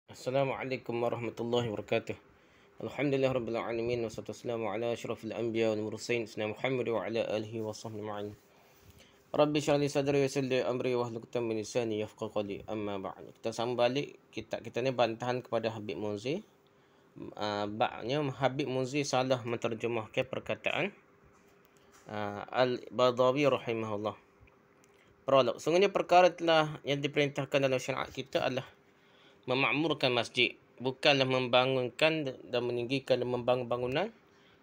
Assalamualaikum warahmatullahi wabarakatuh. Alhamdulillah rabbil alamin wassalatu wassalamu ala asyrafil anbiya wal mursalin sayyidina Muhammad wa ala alihi wa sahbihi ma'in. Rabbi shrah li sadri wa yassir li amri wahlul 'uqdatam min lisani yafqahu qawli. Amma ba'd. Kita sambung balik kita ni bantahan kepada Habib Munzir. Ba'nya Habib Munzir salah menterjemahkan perkataan Al-Badawi rahimahullah. Prolog. Sungguhnya perkara telah yang diperintahkan dalam syariat kita adalah memakmurkan masjid, bukanlah membangunkan dan meninggikan dan membangun bangunan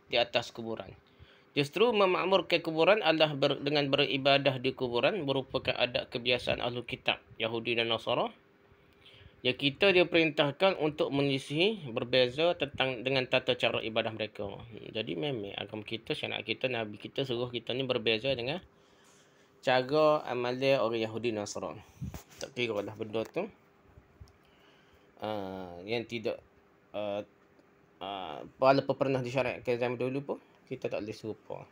di atas kuburan. Justru memakmurkan kuburan adalah dengan beribadah di kuburan merupakan adat kebiasaan ahli kitab Yahudi dan Nasara yang kita diperintahkan untuk menyisihi berbeza dengan tata cara ibadah mereka. Jadi memang agama kita, syariat kita, Nabi kita suruh kita ni berbeza dengan cara amalan orang Yahudi dan Nasara. Tak kira lah benda tu yang tidak walaupun pernah disyariatkan zaman dulu pun kita tak boleh serupa.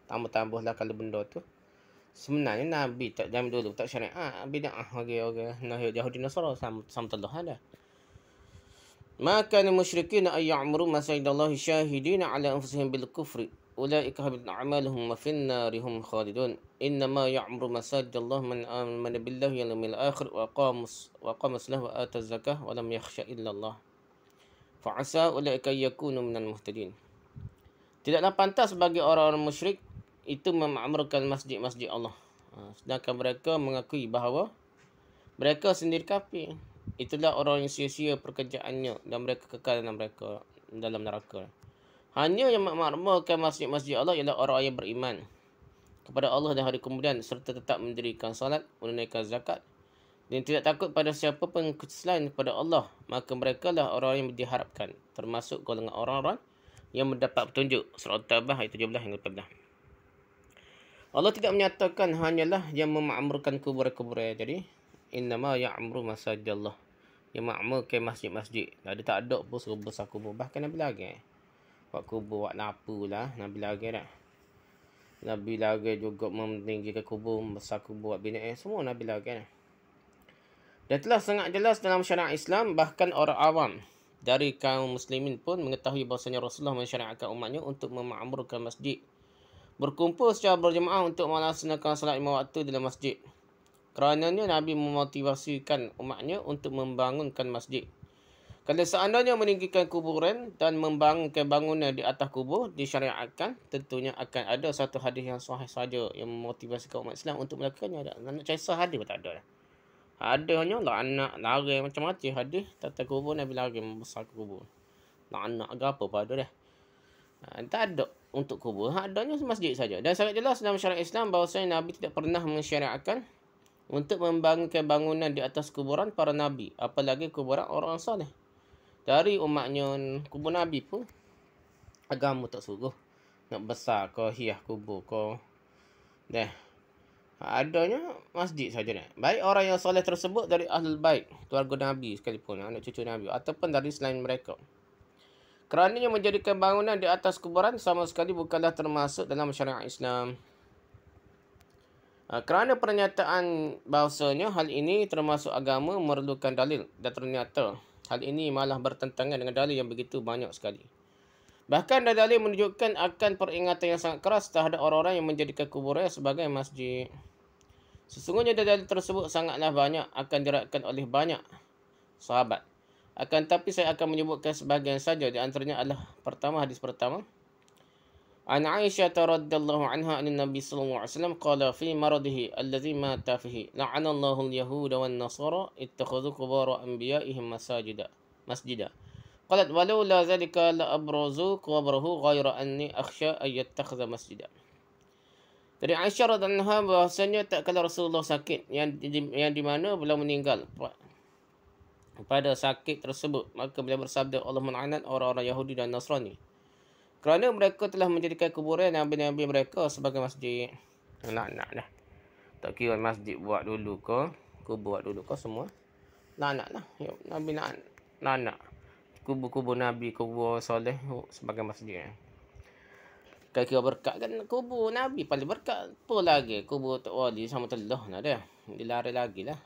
Tambah-tambahlah kalau benda tu sebenarnya Nabi tak zaman dulu tak syariat bid'ah orang Yahudi Nasara sama telah ada. Maka al-musyrikin ay ya'muru masajidallahi syahidina ala anfusihim bil kufri ulaika habitat a'maluhum wa fin narihum khalidun. Innama ya'muru masajidallahi man amana billahi wal yawmil akhir wa qama salah wa ata zakah wa lam yakhsha illa Allah. Fa'asa ulaika yakunu minal muhtadin. Tidaklah pantas bagi orang-orang musyrik itu memakmurkan masjid-masjid Allah. Sedangkan mereka mengakui bahawa mereka sendiri kafir. Itulah orang yang sia-sia pekerjaannya dan mereka kekal dalam neraka. Hanya yang memakmurkan masjid-masjid Allah ialah orang yang beriman kepada Allah dan hari kemudian serta tetap mendirikan salat, menunaikan zakat dan tidak takut pada siapa pun selain kepada Allah, maka mereka lah orang yang diharapkan termasuk golongan orang-orang yang mendapat petunjuk. Surah At-Taubah ayat 17 hingga 18. Allah tidak menyatakan hanyalah yang memakmurkan kuburan-kuburan. Jadi innama ya'muru masajidallah, yang makmurkan masjid-masjid. Dia tak ada pun suruh besar kubur. Bahkan Nabi lagi buat kubur, buat napu lah Nabi lagi dah. Nabi lagi juga meninggikan kubur, besar kubur, buat binaan, semua Nabi lagi dah. Dan telah sangat jelas dalam syariat Islam, bahkan orang awam dari kaum muslimin pun mengetahui bahasanya Rasulullah mensyariatkan umatnya untuk memakmurkan masjid, berkumpul secara berjemaah untuk melaksanakan salat 5 waktu dalam masjid. Kerananya Nabi memotivasikan umatnya untuk membangunkan masjid. Kalau seandainya meninggikan kuburan dan membangunkan bangunan di atas kubur disyariatkan, tentunya akan ada satu hadis yang sahih saja yang memotivasikan umat Islam untuk melakukannya. Nak cari hadis pun tak ada. Adanya lah anak lari macam-macam hadis tata kubur Nabi lari membesar kubur. Lah anak ke apa pada dah. Tak ada untuk kubur. Adanya masjid saja. Dan sangat jelas dalam syariat Islam bahawasanya Nabi tidak pernah mensyariatkan untuk membangunkan bangunan di atas kuburan para Nabi. Apalagi kuburan orang saleh. Dari umatnya kubur Nabi pun agama tak suruh nak besar ke hias kubur ke dah. Adanya masjid saja dah. Baik orang yang soleh tersebut dari ahlul bait, keluarga Nabi sekalipun, anak cucu Nabi ataupun dari selain mereka. Kerananya menjadikan bangunan di atas kuburan sama sekali bukanlah termasuk dalam syariat Islam. Kerana pernyataan bahasanya hal ini termasuk agama memerlukan dalil, dan ternyata hal ini malah bertentangan dengan dalil yang begitu banyak sekali. Bahkan dalil menunjukkan akan peringatan yang sangat keras terhadap orang-orang yang menjadikan kuburan sebagai masjid. Sesungguhnya dalil tersebut sangatlah banyak, akan diriwayatkan oleh banyak sahabat. Akan tapi saya akan menyebutkan sebahagian saja. Di antaranya adalah hadis pertama. An Aisyah radhiyallahu anha an Nabi sallallahu alaihi wasallam qala fi maradihi alladhi mata fihi la'anallahu al-yahuda wan nasara ittakhadhu qubur anbiya'ihim masjida. Qalat walau la zalika la abrazu qabrahu ghayra anni akhsha ay yattakhadha masjida. Dari Aisyah radhiyallahu anha bahasanya tak kala Rasulullah sakit yang di mana beliau meninggal pada sakit tersebut, maka beliau bersabda, Allah melaknat orang-orang Yahudi dan Nasrani kerana mereka telah menjadikan kuburan nabi-nabi mereka sebagai masjid. Laknat dah. Tak kira masjid buat dulu ke, kubur buat dulu ke, semua laknat lah. Nabi laknat kubur-kubur Nabi, kubur soleh sebagai masjid. Kira berkat kan kubur Nabi paling berkat. Apa lagi kubur Tok Wali sama telah lah dah. Dilari lagi lah.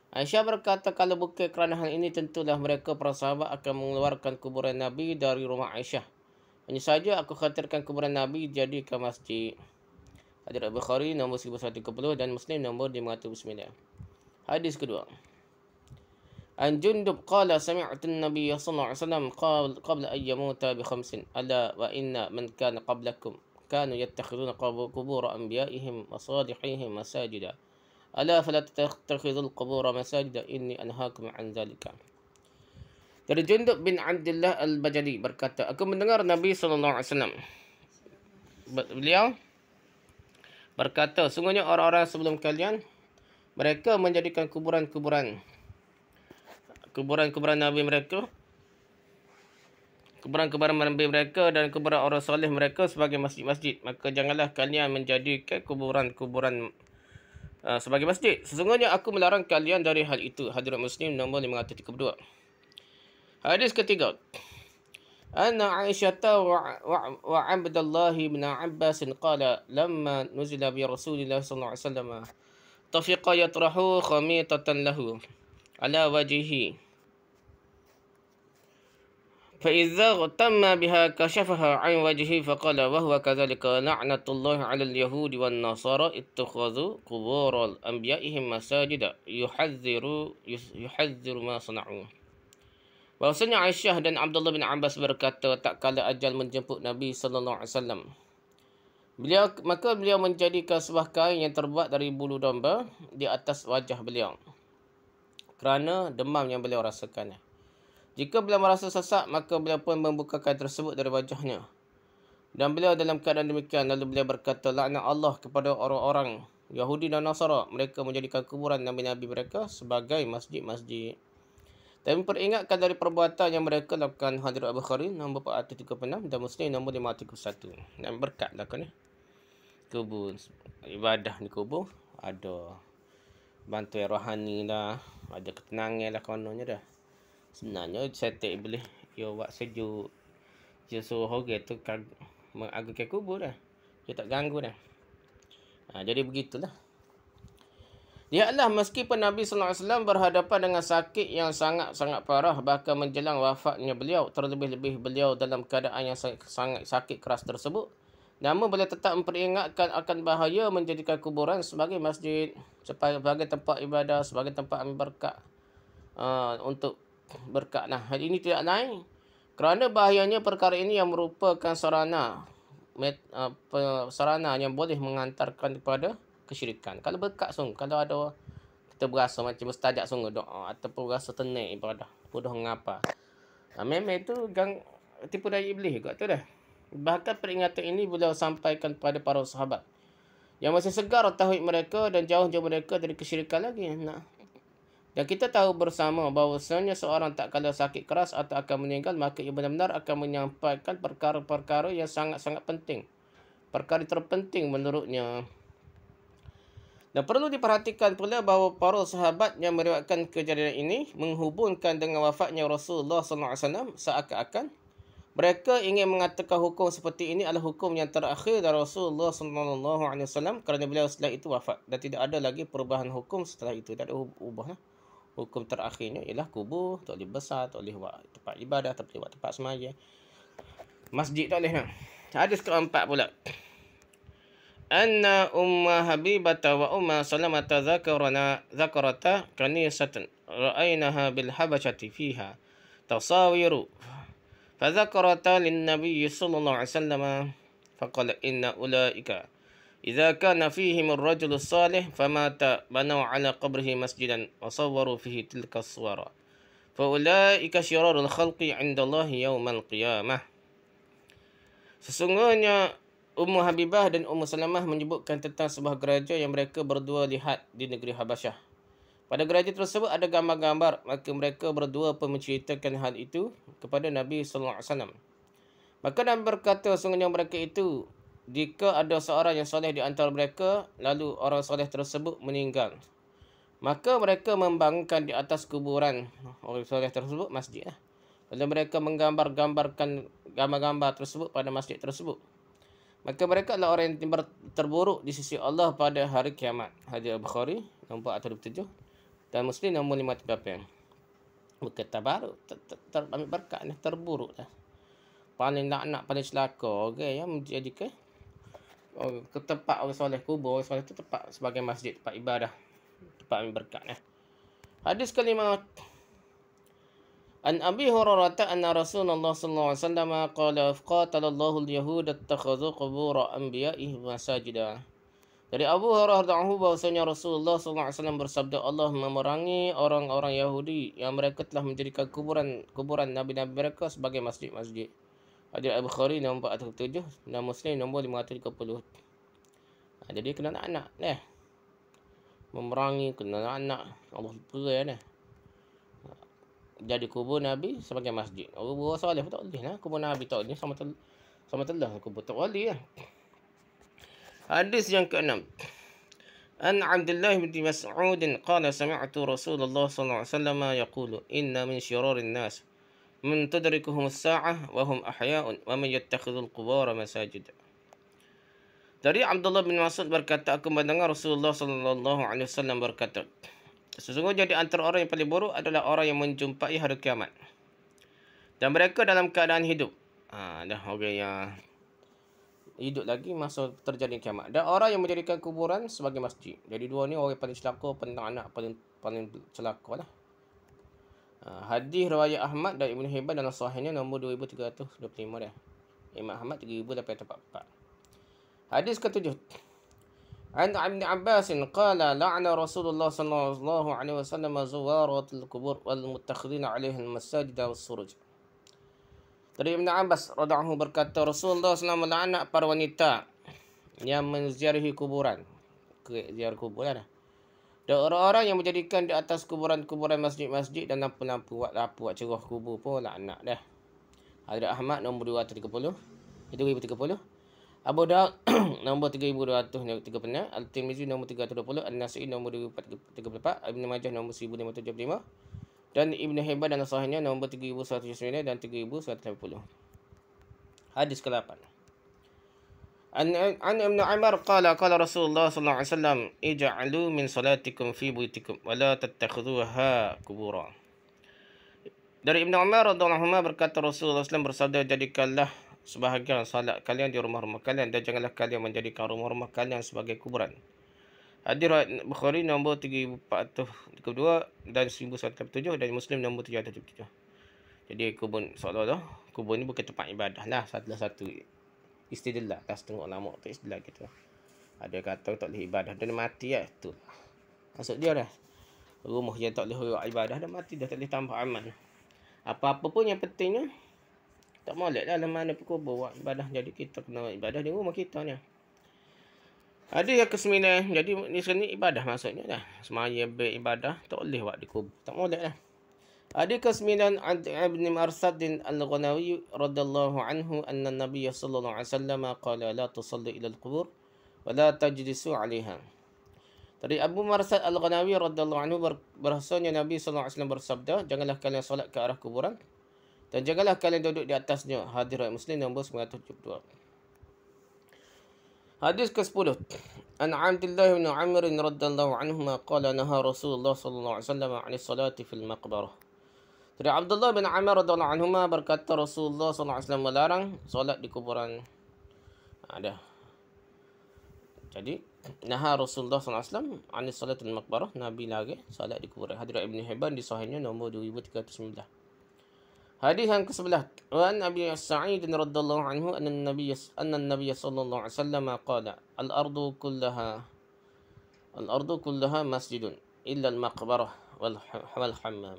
Aisyah berkata, kalau bukan kerana hal ini, tentulah mereka para sahabat akan mengeluarkan kuburan Nabi dari rumah Aisyah. Hanya saja aku khawatirkan kuburan Nabi jadikan masjid. Hadis Al-Bukhari nombor 1130 dan Muslim nombor 509. Hadis kedua. An Jundub qala sami'tu an-nabiy sallallahu alaihi wasallam qabla an yamuta bi khamsin ala wa inna man kana qablakum kanu yattakhiduna qubur anbiya'ihim wa salihihim masajida. Ala fala tattakhidul qubur masajida inni anhaakum an dzalika. Dari Jundub bin Abdullah Al-Bajali berkata, aku mendengar Nabi sallallahu alaihi wasallam beliau berkata, sungguhnya orang-orang sebelum kalian mereka menjadikan kuburan Nabi mereka, kuburan Nabi mereka dan kuburan orang soleh mereka sebagai masjid-masjid. Maka janganlah kalian menjadikan kuburan sebagai masjid. Sesungguhnya aku melarang kalian dari hal itu. Hadirat Muslim nombor 532. Hadis ketiga. Anna Aisyah wa Abdullah bin Abbas qala lamma nuzila bi Rasulillah sallallahu alaihi wasallam tafiqa yatrahu khamitatan lahu ala wajhihi fa idza tamma biha kashafaha an wajhihi faqala wa huwa kadzalika la'natullahi 'alal yahudi wan nasara ittakhadhu qubur anbiya'ihim masajida yuhadhdhiru ma sana'u. Bahawasanya Aisyah dan Abdullah bin Abbas berkata, tak kala ajal menjemput Nabi sallallahu alaihi wasallam, maka beliau menjadikan sebuah kain yang terbuat dari bulu domba di atas wajah beliau kerana demam yang beliau rasakan. Jika beliau merasa sesak, maka beliau pun membuka kain tersebut dari wajahnya. Dan beliau dalam keadaan demikian, lalu beliau berkata, laknat Allah kepada orang-orang Yahudi dan Nasara. Mereka menjadikan kuburan Nabi-Nabi mereka sebagai masjid-masjid. Dan memperingatkan dari perbuatan yang mereka lakukan. Hadirat Al-Bukhari nombor 436 dan Muslim nombor 531. Dan berkatlah kan ya. Kubur, ibadah di kubur ada bantuan rohani lah, ada ketenangan lah kononnya dah. Sebenarnya setan iblis dia buat sejuk, dia suruh orang tu mengagungkan kubur dah. Dia tak ganggu dah. Jadi begitulah. Lihatlah, meskipun Nabi sallallahu alaihi wasallam berhadapan dengan sakit yang sangat-sangat parah, bahkan menjelang wafatnya beliau, terlebih-lebih beliau dalam keadaan yang sangat sakit keras tersebut, namun beliau tetap memperingatkan akan bahaya menjadikan kuburan sebagai masjid, sebagai tempat ibadah, sebagai tempat ambil berkat, untuk berkat. Nah, hal ini tidak lain kerana bahayanya perkara ini yang merupakan sarana yang boleh mengantarkan kepada kesyirikan. Kalau berkat sungguh, kalau ada kita berasa macam mustajab sungguh doa ataupun berasa tenang ibadah, mudah mengapa. Memang itu tipu daya iblis juga tu dah. Bahkan peringatan ini beliau sampaikan kepada para sahabat yang masih segar tauhid mereka dan jauh-jauh mereka dari kesyirikan lagi. Dan kita tahu bersama bahawasanya seorang tak kala sakit keras atau akan meninggal, maka ia benar-benar akan menyampaikan perkara-perkara yang sangat-sangat penting. Perkara terpenting menurutnya. Dan perlu diperhatikan pula bahawa para sahabat yang meriwayatkan kejadian ini menghubungkan dengan wafatnya Rasulullah SAW seakan-akan mereka ingin mengatakan hukum seperti ini adalah hukum yang terakhir dari Rasulullah SAW kerana beliau setelah itu wafat dan tidak ada lagi perubahan hukum setelah itu. Tak ada ubah. Hukum terakhirnya ialah kubur, tak boleh besar, tak boleh buat tempat ibadah, tak boleh buat tempat semaya. Masjid tak boleh. Hadis keempat pula. Anna Umma Habibata wa Umma Salamata zakarata kanisatan ra'aynaha bil habashati fiha tasawiru فذكرتا للنبي صلى الله عليه وسلم فقال إن أولئك إذا كان فيهم الرجل الصالح فمات بنوا على قبره مسجدا وصوروا فيه تلك الصور فأولئك شرار الخلق عند الله يوم القيامة. Sesungguhnya Ummu Habibah dan Ummu Salamah menyebutkan tentang sebuah gereja yang mereka berdua lihat di negeri Habasyah. Pada gereja tersebut ada gambar-gambar, maka mereka berdua pun menceritakan hal itu kepada Nabi sallallahu alaihi wasallam. Maka Nabi berkata, sungguhnya mereka itu, jika ada seorang yang soleh di antara mereka, lalu orang soleh tersebut meninggal, maka mereka membangunkan di atas kuburan orang soleh tersebut masjid. Lalu mereka menggambar-gambarkan gambar-gambar tersebut pada masjid tersebut. Maka mereka adalah orang yang terburuk di sisi Allah pada hari kiamat. Hadis Al-Bukhari nombor 47 Dan Muslim nombor 538. Bukan tabaruk, ambil berkat ni, terburuk dah. Paling nak paling celaka orang yang menjadikan ke tempat orang soleh, kubur orang soleh tu tempat sebagai masjid, tempat ibadah, tempat ambil berkat ni. Hadis kelima. An Abi Hurairah anna Rasulullah sallallahu alaihi wasallam qala qatalallahu al-yahud ittakhadhu qubur anbiya'ihim masajida. Dari Abu Hurairah radhiyallahu bahwasanya Rasulullah sallallahu alaihi wasallam bersabda, Allah memerangi orang-orang Yahudi yang mereka telah menjadikan kuburan nabi-nabi mereka sebagai masjid-masjid. Hadis Al-Bukhari nombor 407 dan Muslim nombor 530. Jadi kena anak ni. Memerangi kena anak. Allah pergi ni. Jadi kubur Nabi sebagai masjid. Kubur soleh pun tak boleh lah. Kubur Nabi tak boleh. Sama telah kubur tak boleh lah. Hadis yang ke-6. An Abdullah bin Mas'ud qala sami'tu Rasulullah sallallahu alaihi wasallam yaqulu inna min syirarin nas man tudrikuhum as-sa'ah wa hum ahya'un wa man yattakhidhul qubur masajid. Dari Abdullah bin Mas'ud berkata, aku mendengar Rasulullah sallallahu alaihi wasallam berkata, sesungguhnya di antara orang yang paling buruk adalah orang yang menjumpai hari kiamat dan mereka dalam keadaan hidup. Dah orang yang hidup lagi masa terjadi kiamat. Dan orang yang menjadikan kuburan sebagai masjid. Jadi dua ni orang yang paling celaka, tentang anak paling celaka lah. Hadis riwayat Ahmad dan Ibn Hibban dalam sahihnya nombor 2325 dah. Imam Ahmad 3844. Hadis ke-7. An Ibn Abbas qala la'ana Rasulullah sallallahu alaihi wasallam zuwaratul qubur wal muttakhidina 'alaiha al-masajid was-suruj. Dari Ibn Abbas radhiyallahu berkata, Rasulullah SAW melaknat para wanita yang menziarahi kuburan. Ziarah kubur lah. Dan orang-orang yang menjadikan di atas kuburan-kuburan masjid-masjid dan lampu-lampu buat cerah kubur pun laknat dah. Hadis Ahmad nombor 230. Itu 2030. Abu Daud nombor 3236, Al-Tirmizi nombor 320, An-Nasa'i nombor 2434, Ibn Majah nombor 1575 dan Ibn Hibban dan sahihnya nombor 3109 dan 3180. Hadis ke-8. An Ibn Umar qala Rasulullah sallallahu alaihi wasallam ij'alu min salatikum fi buyutikum wa la tattakhidhuha qubura. Dari Ibn Umar radhiyallahu anhu berkata, Rasulullah SAW bersabda, jadikanlah sebahagian salat kalian di rumah-rumah kalian dan janganlah kalian menjadikan rumah-rumah kalian sebagai kuburan. Hadis riwayat Bukhari nombor 3432 dan 1107 dan Muslim nombor 777. Jadi kubur seolah-olah kubur ni bukan tempat ibadah lah, salah satu istidlal atas tengok lama tu istidlal gitu. Ada kata tak boleh ibadah dan mati lah tu. Maksud dia dah. Rumah yang tak boleh ibadah dah mati dah, tak boleh tambah amal. Apa-apa pun yang pentingnya tak molek lah mana pun kubur buat ibadah. Jadi kita kena ibadah di rumah kita ni. Ada yang ke-9. Jadi ni sini ibadah maksudnya dah. Semaya beribadah tak boleh buat di kubur. Tak molek lah. Ada ke-9 Ibn Marsad Al-Ghanawi radhiyallahu anhu anna Nabi sallallahu alaihi wasallam qala la tusalli ila al-qubur wa la tajlisu 'alaiha. Dari Abu Marsad Al-Ghanawi radhiyallahu anhu bahwasanya Nabi sallallahu alaihi wasallam bersabda, janganlah kalian solat ke arah kuburan dan janganlah kalian duduk di atasnya. Hadis riwayat Muslim nombor 972. Hadis ke-10. An Abdullah bin Amr radhiyallahu anhuma qala naha Rasulullah sallallahu alaihi wasallam 'ani salati fil maqbarah. Dari Abdullah bin Amr radhiyallahu anhuma berkata, Rasulullah sallallahu alaihi wasallam melarang solat di kuburan. Ada. Jadi naha Rasulullah sallallahu alaihi wasallam 'ani salatil maqbarah, Nabi lagi solat di kuburan. Hadis Ibn Hibban di sahihnya nombor 2309. Hadis yang ke-11. Wa an Abi Sa'id radhiyallahu anhu anna an-nabiy sallallahu alaihi wasallam qala al-ardu kullaha masjidun illa al-maqbarah wal hammam.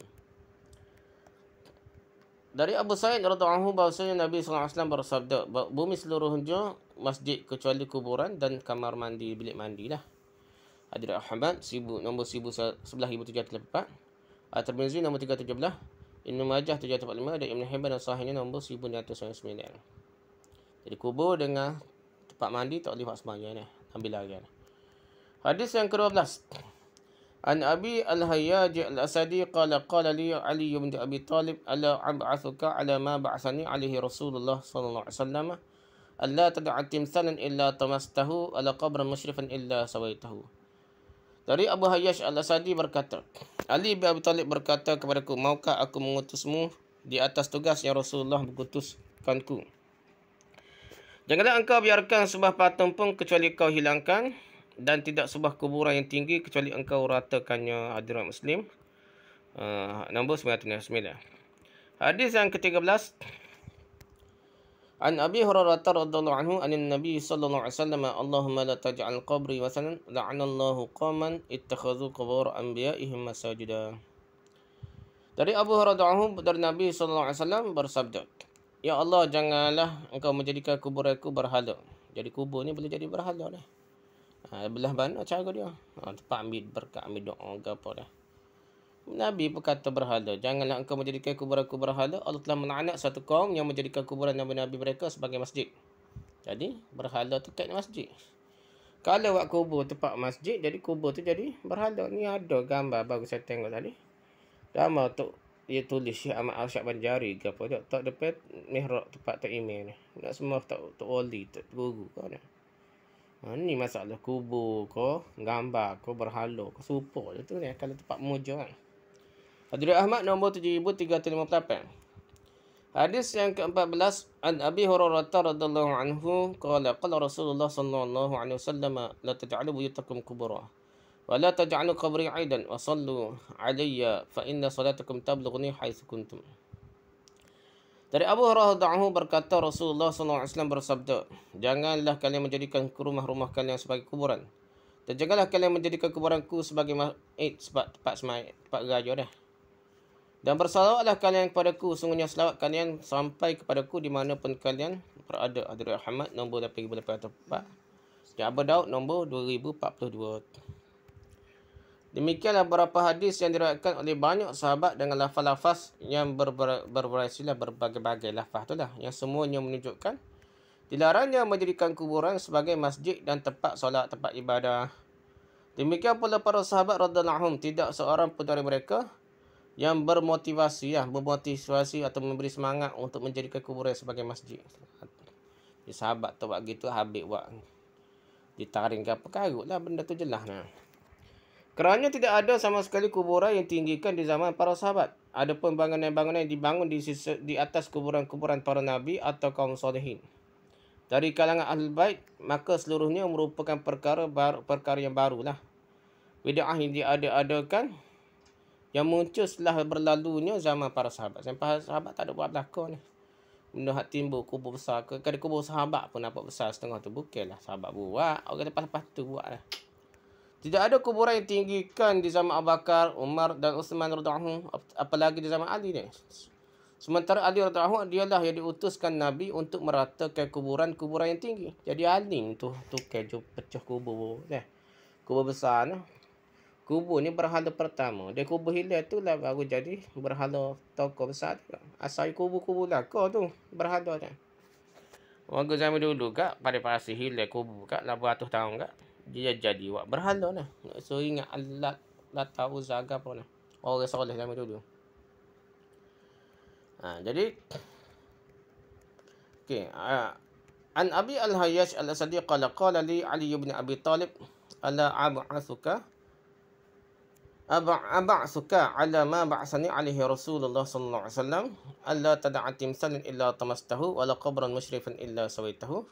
Dari Abu Sa'id radhiyallahu anhu bahwasanya Nabi sallallahu alaihi wasallam bersabda, bumi seluruhnya masjid kecuali kuburan dan kamar mandi, bilik mandi lah. Hadis Ahmad nombor 11784, At-Tirmizi nombor 317, Ibn Majah 745 dan Ibn Hibban dan sahihnya nombor 1999. Jadi kubur dengan tempat mandi tak boleh buat sembahyang ni. Ambil lagi. Hadis yang ke-12. An Abi Al-Hayyaj Al-Asadi qala li Ali bin Abi Talib ala ab'athuka ala ma ba'athani alaihi Rasulullah sallallahu alaihi wasallam alla tad'a timsalan illa tamastahu ala qabran musyrifan illa sawaitahu. Dari Abu Hayyash Al-Asadi berkata, Ali bin Abi Talib berkata kepadaku, maukah aku mengutusmu di atas tugas yang Rasulullah mengutuskanku? Janganlah engkau biarkan sebuah patung pun kecuali kau hilangkan, dan tidak sebuah kuburan yang tinggi kecuali engkau ratakannya, hadirin muslim. Nombor 99. Hadis yang ke-13. An Abi Hurairah radhiyallahu anhu anin Nabi sallallahu alaihi wasallam, Allahumma la taj'al qabri wasanan la'anallahu qaman ittakhadhu qubur anbiya'ihim masajida. Dari Abu Hurairah dari Nabi sallallahu alaihi wasallam bersabda, ya Allah, janganlah engkau menjadikan kuburanku berhala. Jadi kubur ni boleh jadi berhala dah. Belah mana cara dia? Tempat ambil berkat, ambil doa ke apa dah. Nabi berkata berhala, janganlah engkau menjadikan kuburanku berhala. Allah telah melaknat satu kaum yang menjadikan kuburan nabi-nabi mereka sebagai masjid. Jadi berhala tu kat masjid. Kalau buat kubur tempat masjid, jadi kubur tu jadi berhala. Ni ada gambar baru saya tengok tadi. Gambar tu dia tulis Syekh Ahmad Arsyad Banjari ke apa tak, tak depan mihrab tempat tak email ni. Nak semua tak wali, tak guru kau ni. Ni masalah kubur ko, gambar ko, berhala ko, serupa je tu ni kalau tempat muja kan. Hadirin Ahmad nombor 7358. Hadis yang ke-14, an Abi Hurairah radhiyallahu anhu qala qala Rasulullah sallallahu alaihi wasallam, la taj'alu buyutakum qubura wa la taj'alu qabri 'aidan wa sallu 'alayya fa inna salatakum tablughuni haitsu kuntum. Dari Abu Hurairah radhiyallahu berkata Rasulullah sallallahu alaihi wasallam bersabda, janganlah kalian menjadikan rumah-rumah kalian sebagai kuburan, dan janganlah kalian menjadikan kuburanku sebagai tempat semai, tempat gaya dah. Dan bersalawatlah kalian kepadaku, sungguhnya selawat kalian sampai kepadaku di mana pun kalian berada. Hadirin Ahmad nombor 8844. Dan Abu Daud nombor 2042. Demikianlah beberapa hadis yang diriwayatkan oleh banyak sahabat dengan lafaz-lafaz yang bervariasilah, berbagai-bagai lafaz itulah, yang semuanya menunjukkan dilarangnya menjadikan kuburan sebagai masjid dan tempat solat, tempat ibadah. Demikian pula para sahabat radhiyallahu anhum, tidak seorang pun dari mereka yang bermotivasi atau memberi semangat untuk menjadikan kuburan sebagai masjid. Di sahabat tu buat gitu, habis buat ditaring ke apa, karutlah benda tu jelas nah. Kerana tidak ada sama sekali kuburan yang tinggikan di zaman para sahabat. Adapun bangunan-bangunan yang dibangun di atas kuburan-kuburan para nabi atau kaum solehin dari kalangan Ahlul Bait, maka seluruhnya merupakan perkara yang barulah. Bid'ah yang diada-adakan yang muncul setelah berlalunya zaman para sahabat. Sampai sahabat tak ada buat belakang ni. Benda hak timbul kubur besar ke, kadang kubur sahabat pun nampak besar setengah tu, bukanlah sahabat buat, orang lepas-lepas tu buat lah. Tidak ada kuburan yang tinggikan di zaman Abu Bakar, Umar dan Uthman radhiyallahu anhu, apalagi di zaman Ali ni. Sementara Ali radhiyallahu anhu dialah yang diutuskan Nabi untuk meratakan kuburan-kuburan yang tinggi. Jadi alim tu keju pecah kubur dah. Kubur besar nah. Kubur ni berhala pertama. Dia kubur hilal tu lah baru jadi berhala tokoh besar tu. Asal kubur-kubur lah kau tu berhala dah. Warga zaman dulu kak pada pasir hilal kubur kak 800 tahun kak. Dia jadi buat berhala lah. So ingat Lata Uzza apa lah. Orang soleh zaman dulu. Jadi okey. An Abi Al-Hayyash Al-Asadi qala li Ali bin Abi Talib ala ab'athuka ala ma ba'athani alaihi Rasulullah sallallahu alaihi wasallam alla tad'a timsalan illa tamastahu wala qabran musyrifan illa sawaitahu.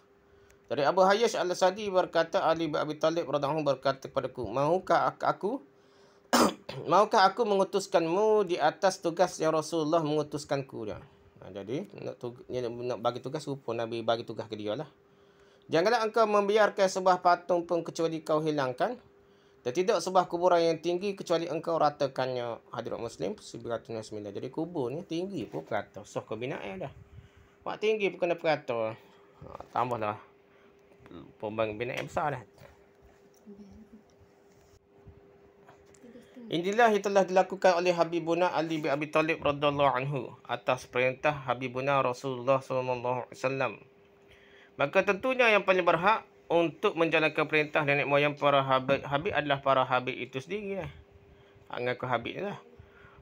Dari Abu Hayyash Al-Asadi berkata, Ali bin Abi Talib radhiyallahu anhu berkata kepadaku, maukah aku mengutuskanmu di atas tugas yang Rasulullah mengutuskanku dia. Jadi nak bagi tugas rupa Nabi bagi tugas ke dia lah. Janganlah engkau membiarkan sebuah patung pun kecuali kau hilangkan, dan tidak sebuah kuburan yang tinggi kecuali engkau ratakannya. Hadirat Muslim 909. Jadi kubur ni tinggi pun perata. Soh kebinaan dah. Mak tinggi pun kena perata. Tambahlah pembangunan binaan besar dah. Inilah yang telah dilakukan oleh Habibuna Ali bin Abi Talib radhiyallahu anhu atas perintah Habibuna Rasulullah sallallahu alaihi wasallam. Maka tentunya yang paling berhak untuk menjalankan perintah nenek moyang para Habib adalah para Habib itu sendiri lah. Ngaku Habib lah.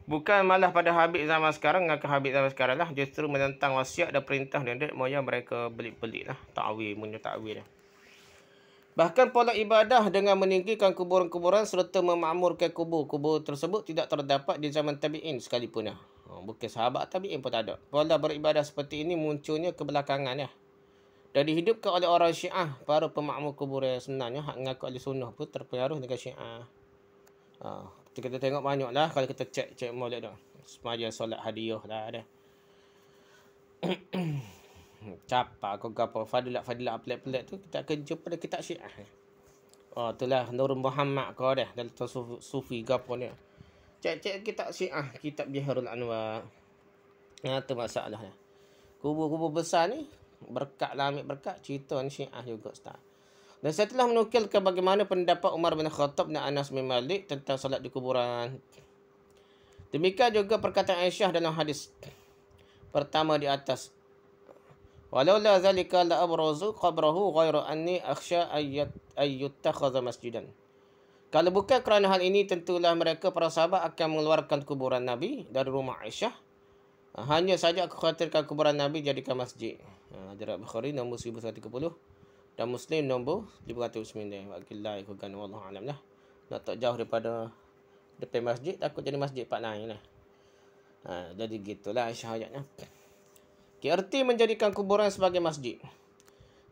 Bukan malah pada Habib zaman sekarang, ngaku Habib zaman sekarang lah. Justru menentang wasiat dan perintah nenek moyang mereka belik-belik lah. Ta'wil, punya ta'wil lah. Bahkan pola ibadah dengan meninggikan kuburan-kuburan serta memakmurkan kubur-kubur tersebut tidak terdapat di zaman tabi'in sekalipun. Bukan sahabat tabi'in pun tak ada. Pola beribadah seperti ini munculnya kebelakangan. Dan dihidupkan oleh orang Syiah, para pemakmur kuburan sebenarnya hak mengaku ahli sunnah pun terpengaruh dengan Syiah. Kita tengok banyak lah kalau kita cek maulid tu. Semaya solat hadiah lah ada. Capa kau gapo fadilat pelik-pelik tu kita akan jumpa pada kitab Syiah. Itulah Nur Muhammad kau dah dalam sufi gapo ni. Cek kitab Syiah, kitab Biharul Anwar. Tu masalah dia. Kubur-kubur besar ni berkat lah ambil berkat cerita ni Syiah juga ustaz. Dan saya telah menukilkan bagaimana pendapat Umar bin Khattab dan Anas bin Malik tentang solat di kuburan. Demikian juga perkataan Aisyah dalam hadis pertama di atas. Walaula zalika la abrazu qabrahu ghairu anni akhsha ayyuttakhadha masjidan. Kalau bukan kerana hal ini, tentulah mereka para sahabat akan mengeluarkan kuburan Nabi dari rumah Aisyah. Hanya saja aku khawatirkan kuburan Nabi jadikan masjid. Hadrat Bukhari nombor 1130 dan Muslim nombor 509. Wakilah ikukan wallahu alam lah. Nak tak jauh daripada depan masjid, takut jadi masjid Pak Nain lah. Jadi gitulah Aisyah ayatnya. Erti menjadikan kuburan sebagai masjid.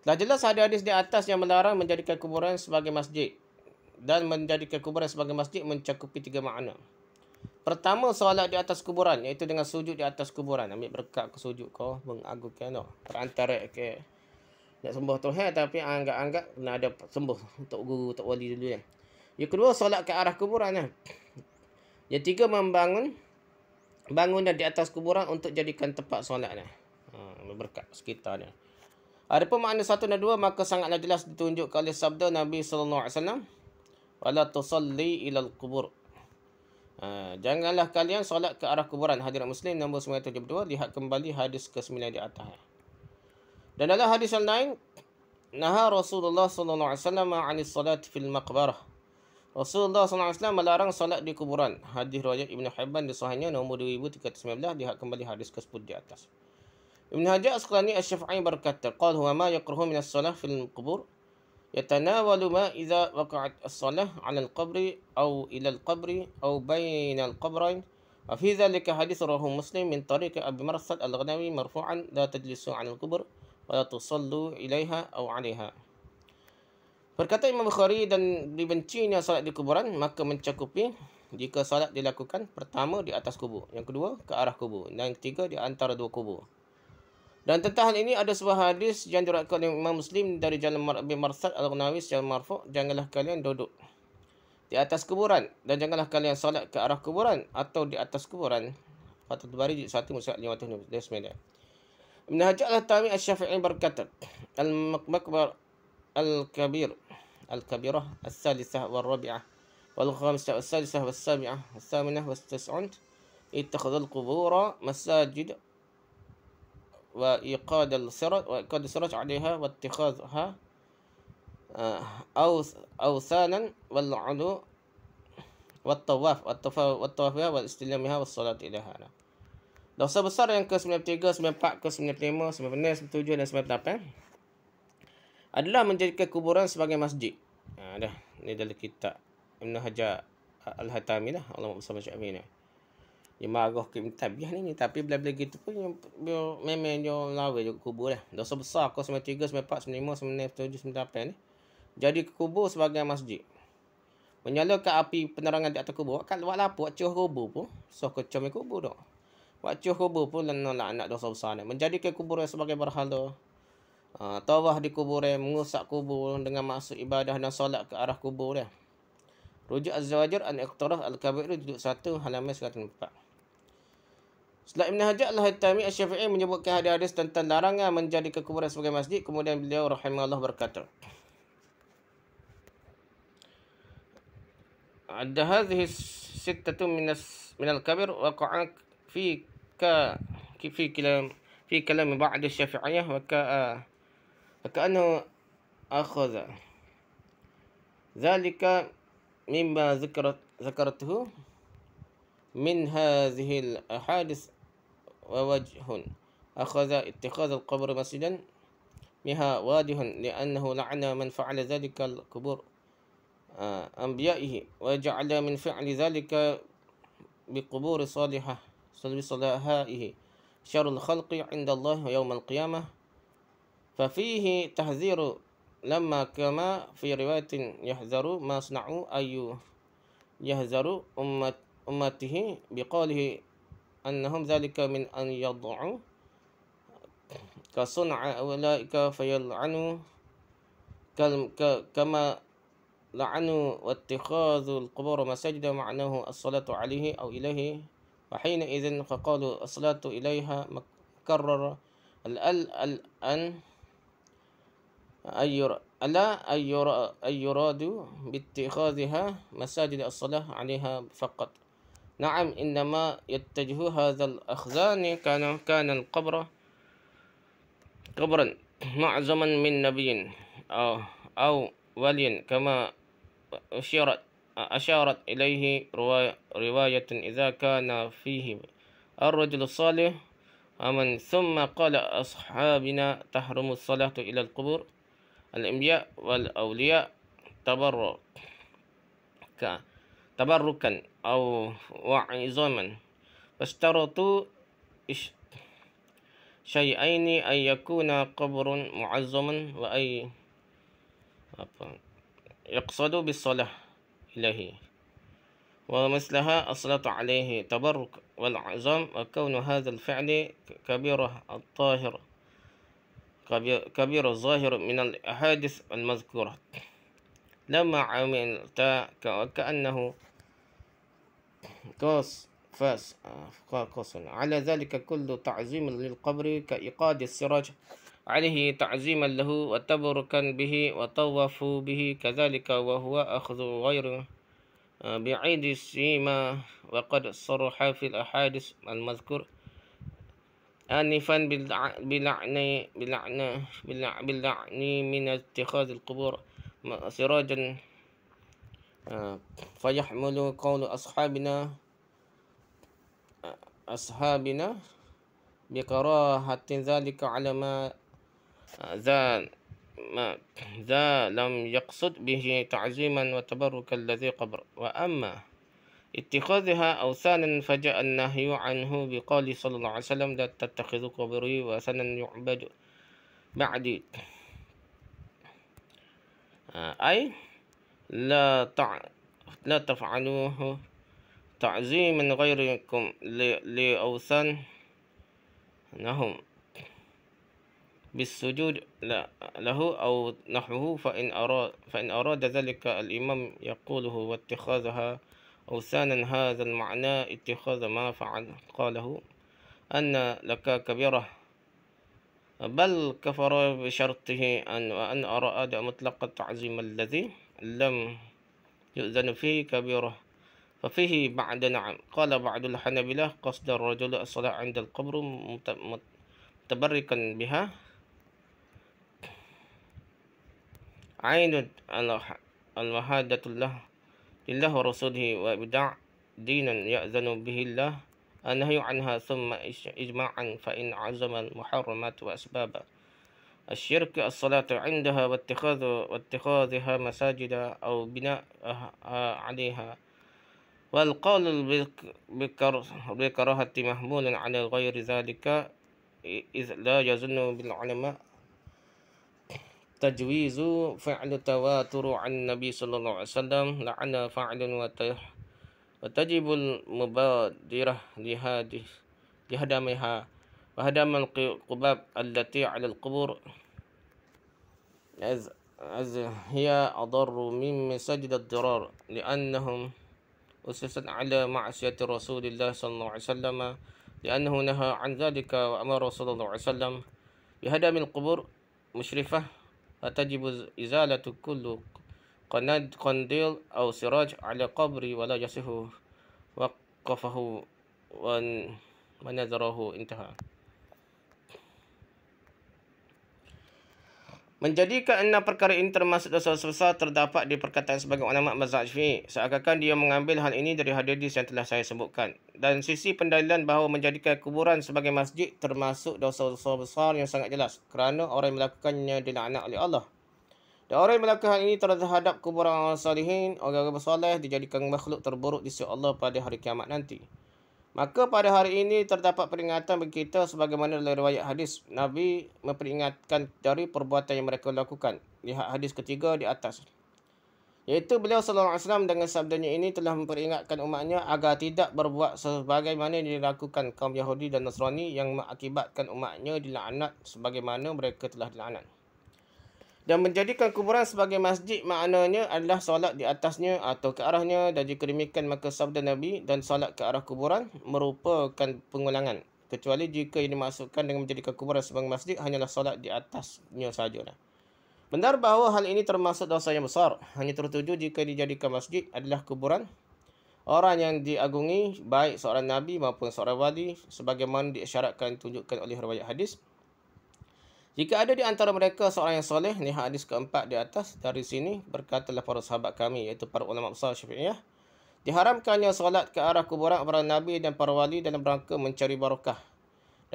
Telah jelas ada hadis di atas yang melarang menjadikan kuburan sebagai masjid. Dan menjadikan kuburan sebagai masjid mencakupi 3 makna. Pertama, solat di atas kuburan, iaitu dengan sujud di atas kuburan. Ambil berkat ke sujud kau, mengagungkan kau. Perantara ke nak sembah Tuhan, tapi anggap-anggap kena ada sembah untuk guru, untuk wali dulu ya. Yang kedua, solat ke arah kuburan. Yang tiga, bangunan di atas kuburan untuk jadikan tempat solat. Berkat sekitarnya. Adapun makna 1 dan 2, maka sangatlah jelas ditunjukkan oleh sabda Nabi SAW. Wala tusalli ilal kubur. Janganlah kalian solat ke arah kuburan. Hadirat Muslim nombor 972. Lihat kembali hadis ke-9 di atas. Dan dalam hadis yang lain, naha Rasulullah SAW anis salat fil maqbarah. Rasulullah SAW melarang solat di kuburan. Hadis riwayat Ibn Hibban di sahihnya nombor 2319. Lihat kembali hadis ke-10 di atas. Ibn Hajar Asqalani Asy-Syafi'i berkata, qala huwa ma yaqruhu min as-salah fil qubur yatanawalu ma idza waqa'at as-salah 'ala al-qabri aw ila al-qabri aw bayna al-qabrain. Wa fi dhalika hadits rawahu Muslim min tariq Abi Marsad al-Ghanawi marfu'an la tajlisu 'ala al-qubur wa la tusallu ilaiha aw 'alaiha. Perkataan Imam Bukhari dan dibencinya salat di kuburan maka mencakupi jika salat dilakukan pertama di atas kubur, yang kedua ke arah kubur, dan yang ketiga di antara dua kubur. Dan tentang hal ini ada sebuah hadis yang diriwayatkan oleh Imam Muslim dari jalan Abi Marsad al-Ghanawi secara marfu', janganlah kalian duduk di atas kuburan dan janganlah kalian solat ke arah kuburan atau di atas kuburan. Fathul Bari jilid 1 muka 529. Ibn Hajar al-Haytami Asy-Syafi'i berkata, al-maqbar al-kabirah as-salisah wal-rabi'ah wal-khamisah as-salisah was-sabi'ah was-thaminah was-tis'un ittakhadhul qubura masajid wa iqad al-siraj 'alayha wa ittikhadha awsanan wal 'ulu wat tawaf wal istilamiha was salat ilaha. Dosa besar yang ke-93, 94, ke-95, 96, 97 dan 98 adalah menjadikan kuburan sebagai masjid. Dah ni dalam kitab Ibn Hajar al-Haytami lah, Allah bersama Syafi'i ni. Dia marah ke Ibn Tabiah ni, tapi bila-bila gitu pun memang dia lawa juga kubur lah. Dosa besar ke-93, 94, 95, 96, 97, 98 ni jadi kubur sebagai masjid. Menyalakan api penerangan di atas kubur. Kan buat apa? Buat cuh kubur pun. So kecom kubur dah. Buat cuh kubur pun anak dosa besar ni. Menjadikan kuburan sebagai berhala. Tawaf di kuburan, mengusak kubur dengan maksud ibadah dan solat ke arah kubur dia. Rujuk Az-Zawajir Al-Iqtarah Al-Kabir juzuk 1 halaman 104. Setelah Ibn Hajar Al-Haytami Asy-Syafi'i menyebutkan hadis tentang larangan menjadikan kuburan sebagai masjid, kemudian beliau rahimahullah berkata, ada hadhihi sittatu min al-kabir waqa'a fi kalam ba'd asy-Syafi'iyyah wa ka'annahu akhadha dhalika mimma zakaratuhu min hadhihi al-ahadith wa wajhun akhadha ittikhadh al-qabr masjidan بها واضح لأنه لعن من فعل ذلك القبور أنبيائه وجعل من فعل ذلك بقبور صالحائه شر الخلق عند الله يوم القيامة ففيه تحذير لما كما في رواية يحذر ما صنعوا أي يحذر أمته بقوله أنهم ذلك من أن يضعوا كصنع أولئك فيلعنوا كما لعنوا واتخاذ القبور مساجد معناه الصلاة عليه أو إليه وحينئذ فقالوا الصلاة إليها مكرر الآن أن يراد باتخاذها مساجد الصلاة عليها فقط. نعم إنما يتجه هذا الأخذان كان القبر قبرا معظما من نبي أو ولي كما أشارت إليه رواية إذا كان فيه الرجل الصالح ومن ثم قال أصحابنا تحرم الصلاة إلى القبور الأنبياء والأولياء تبركا أو وعظاما فاشترطوا شيئين أن يكون قبر معظما وأن يقصد بالصلاة إليه ومثلها الصلاة عليه تبرك والعظام وكون هذا الفعل كبير الظاهر من الأحاديث المذكورة لما عملت كأنه قاص على ذلك كل تعظيم للقبر كإيقاد السراج عليه تعظيما له وتبركا به وطوفوا به كذلك وهو أخذ غير بعيد السيما وقد صرح في الأحاديث المذكور آنفا باللعن من اتخاذ القبور سراجا فيحمل قول أصحابنا بكراهة ذلك على ما ذا لم يقصد به تعظيما وتبركا الذي قبر وأما اتخاذها أوثانا فجاء النهي عنه بقول صلى الله عليه وسلم لا تتخذوا قبري وثنا يعبد بعدي أي لا تفعلوه تعظيما غيركم لأوثانهم بالسجود له أو نحوه فإن أراد ذلك الإمام يقوله واتخاذها أوثانا هذا المعنى اتخاذ ما فعل قاله أن لك كبيرة بل كفر بشرطه وأن أراد مطلق التعظيم الذي لم يؤذن فيه كبيرة ففيه بعد نعم قال بعض الحنابلة قصد الرجل الصلاة عند القبر متبركا بها عين المهادة لله ورسوله وإبداع دينا يأذن به الله النهي عنها ثم إجماعا فإن عزم المحرمات وأسباب الشرك الصلاة عندها واتخاذها مساجد أو بناء عليها والقول بكراهة محمول على غير ذلك إذ لا يظن بالعلماء تجويز فعل تواتر عن النبي صلى الله عليه وسلم لعن فاعل وتجب المبادرة لهدمها وهدم القباب التي على القبور أز هي أضر من مساجد الضرار لأنهم أسست على معصية رسول الله صلى الله عليه وسلم لأنه نهى عن ذلك وأمر صلى الله عليه وسلم بهدم القبور مشرفة فتجب إزالة كل قنديل أو سراج على قبر ولا يصح وقفه ونذره انتهى. Menjadikan 6 perkara ini termasuk dosa besar terdapat di perkataan sebagian ulama mazhab Syafi'i. Seakan-akan dia mengambil hal ini dari hadis yang telah saya sebutkan. Dan sisi pendalilan bahawa menjadikan kuburan sebagai masjid termasuk dosa-dosa besar yang sangat jelas. Kerana orang yang melakukannya dilaknat oleh Allah. Dan orang yang melakukan hal ini terhadap kuburan orang salihin, orang-orang bersoleh dijadikan makhluk terburuk di sisi Allah pada hari kiamat nanti. Maka pada hari ini terdapat peringatan bagi kita sebagaimana dalam riwayat hadis. Nabi memperingatkan dari perbuatan yang mereka lakukan. Lihat hadis ketiga di atas. Iaitu beliau SAW dengan sabdanya ini telah memperingatkan umatnya agar tidak berbuat sebagaimana yang dilakukan kaum Yahudi dan Nasrani yang mengakibatkan umatnya dilaknat sebagaimana mereka telah dilaknat. Dan menjadikan kuburan sebagai masjid maknanya adalah solat di atasnya atau ke arahnya, dan jika demikian maka sabda Nabi dan solat ke arah kuburan merupakan pengulangan, kecuali jika yang dimaksudkan dengan menjadikan kuburan sebagai masjid hanyalah solat di atasnya sahaja. Benar bahawa hal ini termasuk dosa yang besar, hanya tertuju jika dijadikan masjid adalah kuburan orang yang diagungi, baik seorang Nabi maupun seorang wali, sebagaimana diisyaratkan tunjukkan oleh riwayat hadis. Jika ada di antara mereka seorang yang soleh, ni hadis keempat di atas, dari sini berkatalah para sahabat kami, iaitu para ulama besar Syafi'iyah, diharamkannya solat ke arah kuburan para nabi dan para wali dalam rangka mencari barakah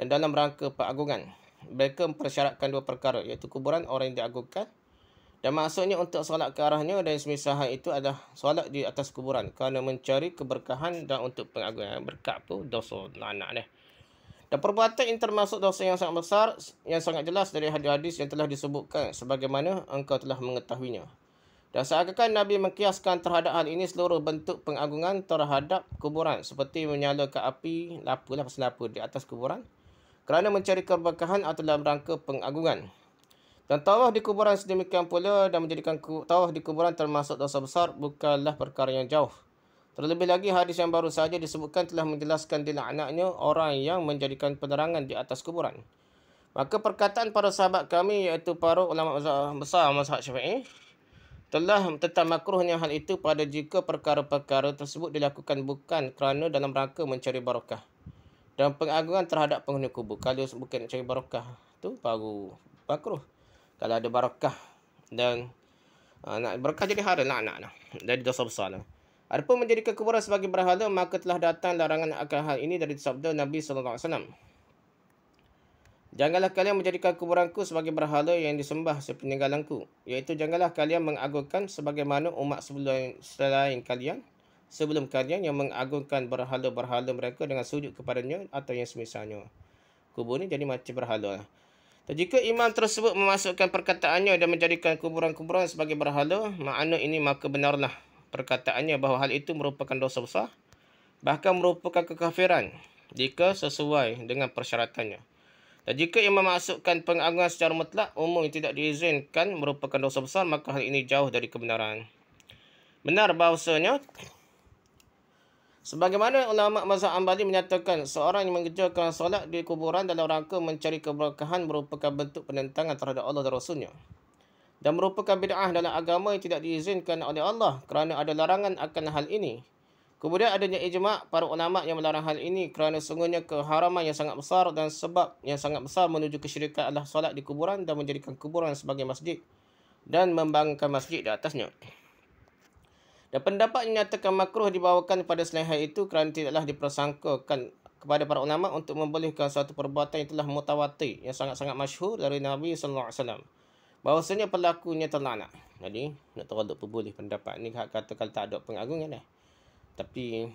dan dalam rangka pengagungan. Mereka mempersyaratkan dua perkara, iaitu kuburan orang yang diagungkan, dan maksudnya untuk solat ke arahnya dan semisal itu adalah solat di atas kuburan kerana mencari keberkahan dan untuk pengagungan. Berkat tu dosa anak ni. Dan perbuatan ini termasuk dosa yang sangat besar, yang sangat jelas dari hadis-hadis yang telah disebutkan sebagaimana engkau telah mengetahuinya. Dan seakan Nabi mengkiaskan terhadap hal ini seluruh bentuk pengagungan terhadap kuburan, seperti menyalakan api lampu di atas kuburan kerana mencari keberkahan atau dalam rangka pengagungan. Dan tawaf di kuburan sedemikian pula, dan menjadikan tawaf di kuburan termasuk dosa besar bukanlah perkara yang jauh. Terlebih lagi hadis yang baru saja disebutkan telah menjelaskan dilaknatnya orang yang menjadikan penerangan di atas kuburan. Maka perkataan para sahabat kami, iaitu para ulama besar mazhab Syafi'i, telah tentang makruhnya hal itu pada jika perkara-perkara tersebut dilakukan bukan kerana dalam rangka mencari barakah dan pengagungan terhadap penghuni kubur. Kalau bukan mencari barakah tu baru makruh. Kalau ada barakah dan nak barakah jadi haram laknat, jadi dosa besar lah. Adapun menjadikan kuburan sebagai berhala, maka telah datang larangan akan hal ini dari sabda Nabi SAW. Janganlah kalian menjadikan kuburanku sebagai berhala yang disembah sepeninggalanku. Iaitu janganlah kalian mengagungkan sebagaimana umat sebelum kalian yang mengagungkan berhala-berhala mereka dengan sujud kepadanya atau yang semisalnya. Kubur ni jadi macam berhala. Dan jika imam tersebut memasukkan perkataannya dan menjadikan kuburan-kuburan sebagai berhala, makna ini maka benarlah perkataannya bahawa hal itu merupakan dosa besar, bahkan merupakan kekafiran jika sesuai dengan persyaratannya. Dan jika imam masukkan pengagungan secara mutlak, umum yang tidak diizinkan merupakan dosa besar, maka hal ini jauh dari kebenaran. Benar bahawasanya, sebagaimana ulama mazhab Hambali menyatakan, seorang yang mengerjakan solat di kuburan dalam rangka mencari keberkahan merupakan bentuk penentangan terhadap Allah dan Rasulnya, dan merupakan bid'ah dalam agama yang tidak diizinkan oleh Allah kerana ada larangan akan hal ini. Kemudian adanya ijma' para ulama yang melarang hal ini kerana sungguhnya keharaman yang sangat besar dan sebab yang sangat besar menuju kesyirikan adalah solat di kuburan dan menjadikan kuburan sebagai masjid dan membangunkan masjid di atasnya. Dan pendapat yang menyatakan makruh dibawakan pada selain hal itu kerana tidaklah dipersangkakan kepada para ulama untuk membolehkan suatu perbuatan yang telah mutawatir, yang sangat-sangat masyhur dari Nabi SAW, bahawasanya pelakunya terlaknat. Jadi nak terlalu boleh pendapat ni kata kalau tak ada pengagungan dah. Tapi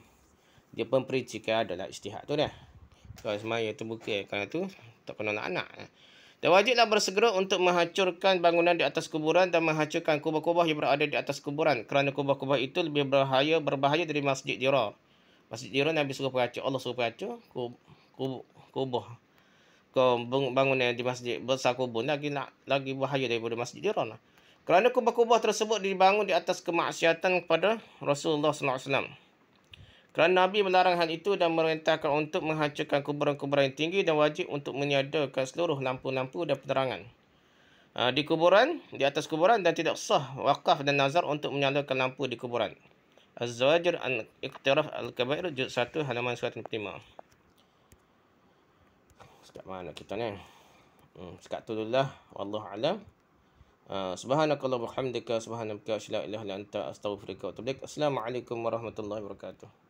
dia pun pericikan adalah ijtihad tu dah. Kalau semaya tu bukan kerana tu tak kena anak. Dan wajiblah bersegera untuk menghancurkan bangunan di atas kuburan dan menghancurkan kubah-kubah yang berada di atas kuburan, kerana kubah-kubah itu lebih berbahaya dari masjid dirar. Masjid dirar Nabi suruh peracur, Allah suruh peracur kubah. Bangunan di masjid besar kubur lagi bahaya daripada masjid dirar. Kerana kubah-kubah tersebut dibangun di atas kemaksiatan kepada Rasulullah SAW. Kerana Nabi melarang hal itu dan memerintahkan untuk menghancurkan kuburan-kuburan yang tinggi, dan wajib untuk meniadakan seluruh lampu-lampu dan penerangan di kuburan, di atas kuburan, dan tidak sah wakaf dan nazar untuk menyalakan lampu di kuburan. Az-Zawajir an Iqtiraf Al-Kabair juz 1 halaman 105. Sekat mana kita ni? Sekat tu dululah. Wallahu a'lam. Subhanakallah wa bihamdika subhanaka la ilaha illa anta astaghfiruka wa atubu ilaik. Assalamualaikum warahmatullahi wabarakatuh.